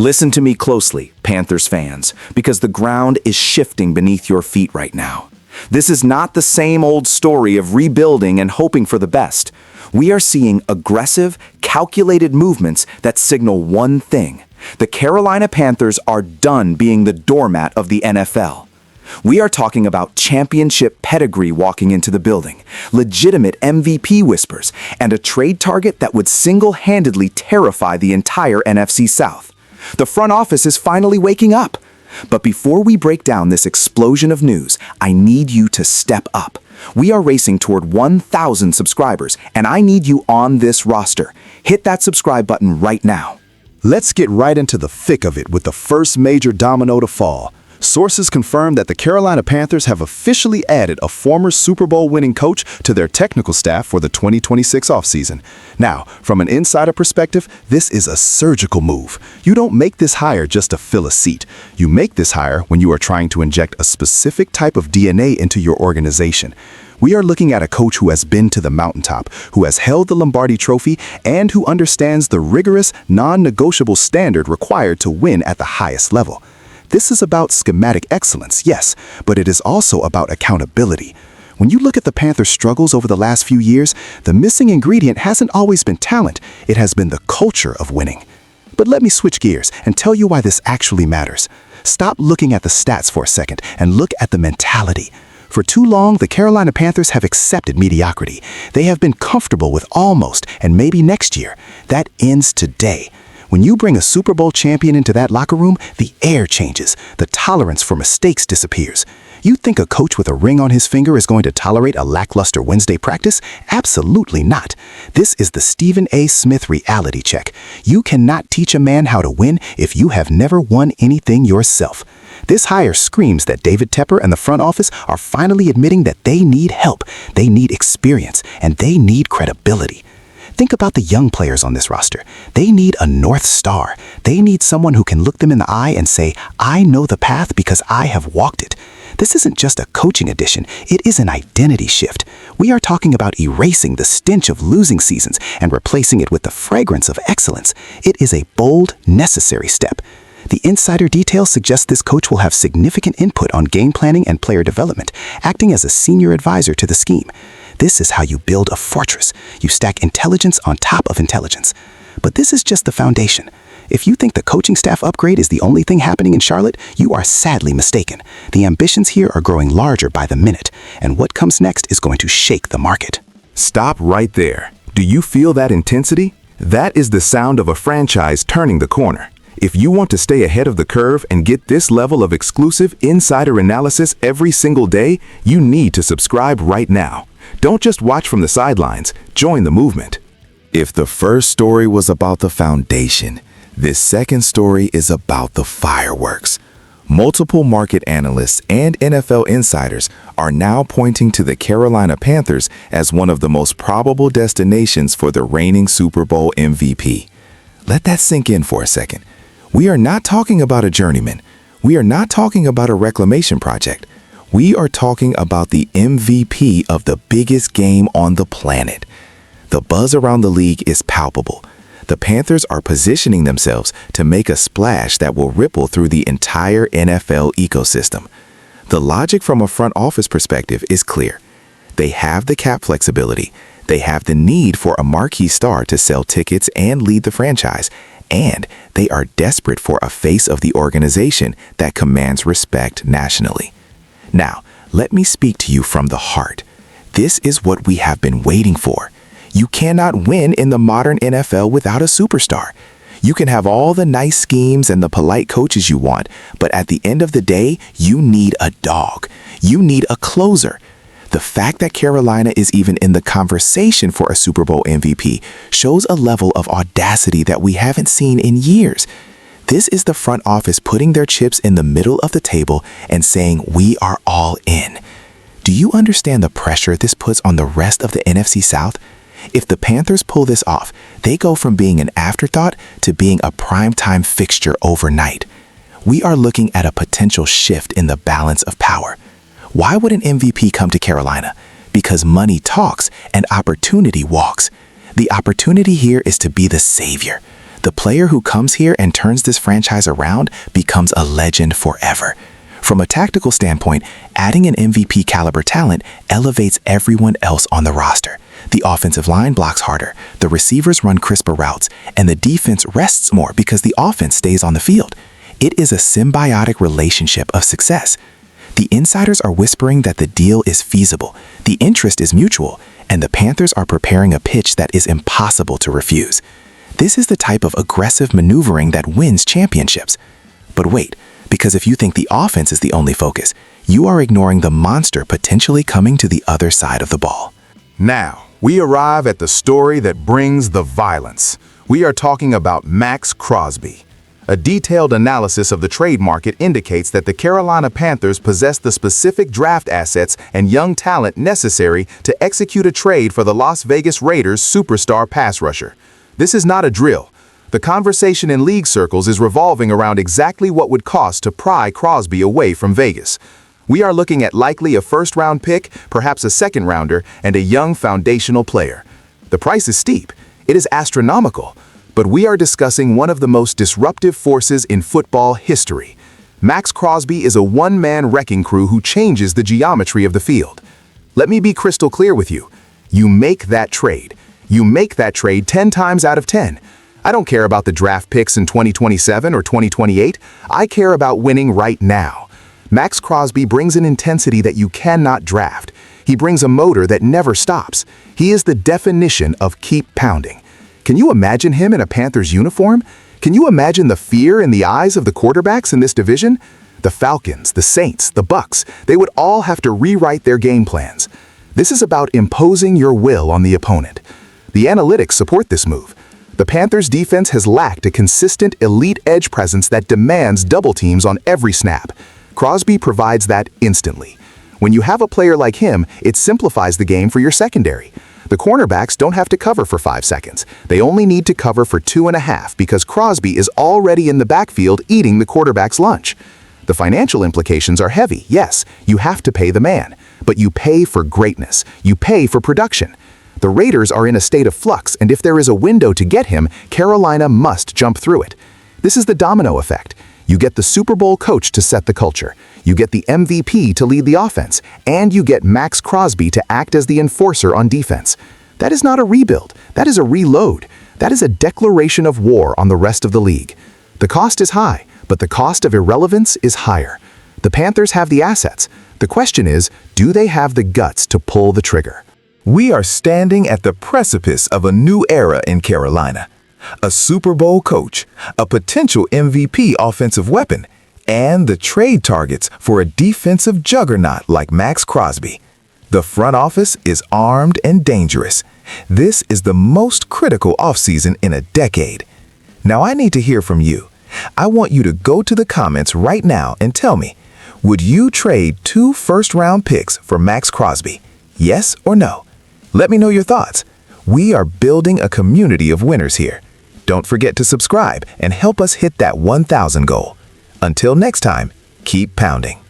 Listen to me closely, Panthers fans, because the ground is shifting beneath your feet right now. This is not the same old story of rebuilding and hoping for the best. We are seeing aggressive, calculated movements that signal one thing. The Carolina Panthers are done being the doormat of the NFL. We are talking about championship pedigree walking into the building, legitimate MVP whispers, and a trade target that would single-handedly terrify the entire NFC South. The front office is finally waking up. But before we break down this explosion of news, I need you to step up. We are racing toward 1,000 subscribers, and I need you on this roster. Hit that subscribe button right now. Let's get right into the thick of it with the first major domino to fall. Sources confirm that the Carolina Panthers have officially added a former Super Bowl winning coach to their technical staff for the 2026 offseason. Now, from an insider perspective, this is a surgical move. You don't make this hire just to fill a seat. You make this hire when you are trying to inject a specific type of DNA into your organization. We are looking at a coach who has been to the mountaintop, who has held the Lombardi Trophy, and who understands the rigorous, non-negotiable standard required to win at the highest level. This is about schematic excellence, yes, but it is also about accountability. When you look at the Panthers' struggles over the last few years, the missing ingredient hasn't always been talent, it has been the culture of winning. But let me switch gears and tell you why this actually matters. Stop looking at the stats for a second and look at the mentality. For too long, the Carolina Panthers have accepted mediocrity. They have been comfortable with almost, and maybe next year. That ends today. When you bring a Super Bowl champion into that locker room, the air changes. The tolerance for mistakes disappears. You think a coach with a ring on his finger is going to tolerate a lackluster Wednesday practice? Absolutely not. This is the Stephen A. Smith reality check. You cannot teach a man how to win if you have never won anything yourself. This hire screams that David Tepper and the front office are finally admitting that they need help, they need experience, and they need credibility. Think about the young players on this roster. They need a North Star. They need someone who can look them in the eye and say, I know the path because I have walked it. This isn't just a coaching addition, it is an identity shift. We are talking about erasing the stench of losing seasons and replacing it with the fragrance of excellence. It is a bold, necessary step. The insider details suggest this coach will have significant input on game planning and player development, acting as a senior advisor to the scheme. This is how you build a fortress. You stack intelligence on top of intelligence. But this is just the foundation. If you think the coaching staff upgrade is the only thing happening in Charlotte, you are sadly mistaken. The ambitions here are growing larger by the minute, and what comes next is going to shake the market. Stop right there. Do you feel that intensity? That is the sound of a franchise turning the corner. If you want to stay ahead of the curve and get this level of exclusive insider analysis every single day, you need to subscribe right now. Don't just watch from the sidelines, join the movement. If the first story was about the foundation, this second story is about the fireworks. Multiple market analysts and NFL insiders are now pointing to the Carolina Panthers as one of the most probable destinations for the reigning Super Bowl MVP. Let that sink in for a second. We are not talking about a journeyman. We are not talking about a reclamation project. We are talking about the MVP of the biggest game on the planet. The buzz around the league is palpable. The Panthers are positioning themselves to make a splash that will ripple through the entire NFL ecosystem. The logic from a front office perspective is clear. They have the cap flexibility. They have the need for a marquee star to sell tickets and lead the franchise. And they are desperate for a face of the organization that commands respect nationally. Now, let me speak to you from the heart. This is what we have been waiting for. You cannot win in the modern NFL without a superstar. You can have all the nice schemes and the polite coaches you want, but at the end of the day, you need a dog. You need a closer. The fact that Carolina is even in the conversation for a Super Bowl MVP shows a level of audacity that we haven't seen in years. This is the front office putting their chips in the middle of the table and saying, we are all in. Do you understand the pressure this puts on the rest of the NFC South? If the Panthers pull this off, they go from being an afterthought to being a primetime fixture overnight. We are looking at a potential shift in the balance of power. Why would an MVP come to Carolina? Because money talks and opportunity walks. The opportunity here is to be the savior. The player who comes here and turns this franchise around becomes a legend forever. From a tactical standpoint, adding an MVP caliber talent elevates everyone else on the roster. The offensive line blocks harder, the receivers run crisper routes, and the defense rests more because the offense stays on the field. It is a symbiotic relationship of success. The insiders are whispering that the deal is feasible, the interest is mutual, and the Panthers are preparing a pitch that is impossible to refuse. This is the type of aggressive maneuvering that wins championships. But wait, because if you think the offense is the only focus, you are ignoring the monster potentially coming to the other side of the ball. Now, we arrive at the story that brings the violence. We are talking about Max Crosby. A detailed analysis of the trade market indicates that the Carolina Panthers possess the specific draft assets and young talent necessary to execute a trade for the Las Vegas Raiders' superstar pass rusher. This is not a drill. The conversation in league circles is revolving around exactly what would cost to pry Crosby away from Vegas. We are looking at likely a first-round pick, perhaps a second-rounder, and a young foundational player. The price is steep. It is astronomical. But we are discussing one of the most disruptive forces in football history. Max Crosby is a one-man wrecking crew who changes the geometry of the field. Let me be crystal clear with you. You make that trade. You make that trade 10 times out of 10. I don't care about the draft picks in 2027 or 2028. I care about winning right now. Max Crosby brings an intensity that you cannot draft. He brings a motor that never stops. He is the definition of keep pounding. Can you imagine him in a Panthers uniform? Can you imagine the fear in the eyes of the quarterbacks in this division? The Falcons, the Saints, the Bucks, they would all have to rewrite their game plans. This is about imposing your will on the opponent. The analytics support this move. The Panthers defense has lacked a consistent elite edge presence that demands double teams on every snap. Crosby provides that instantly. When you have a player like him, it simplifies the game for your secondary. The cornerbacks don't have to cover for 5 seconds. They only need to cover for 2.5 because Crosby is already in the backfield eating the quarterback's lunch. The financial implications are heavy. Yes, you have to pay the man, but you pay for greatness. You pay for production. The Raiders are in a state of flux, and if there is a window to get him, Carolina must jump through it. This is the domino effect. You get the Super Bowl coach to set the culture. You get the MVP to lead the offense, and you get Max Crosby to act as the enforcer on defense. That is not a rebuild. That is a reload. That is a declaration of war on the rest of the league. The cost is high, but the cost of irrelevance is higher. The Panthers have the assets. The question is, do they have the guts to pull the trigger? We are standing at the precipice of a new era in Carolina. A Super Bowl coach, a potential MVP offensive weapon, and the trade targets for a defensive juggernaut like Max Crosby. The front office is armed and dangerous. This is the most critical offseason in a decade. Now I need to hear from you. I want you to go to the comments right now and tell me, would you trade 2 first-round picks for Max Crosby? Yes or no? Let me know your thoughts. We are building a community of winners here. Don't forget to subscribe and help us hit that 1,000 goal. Until next time, keep pounding.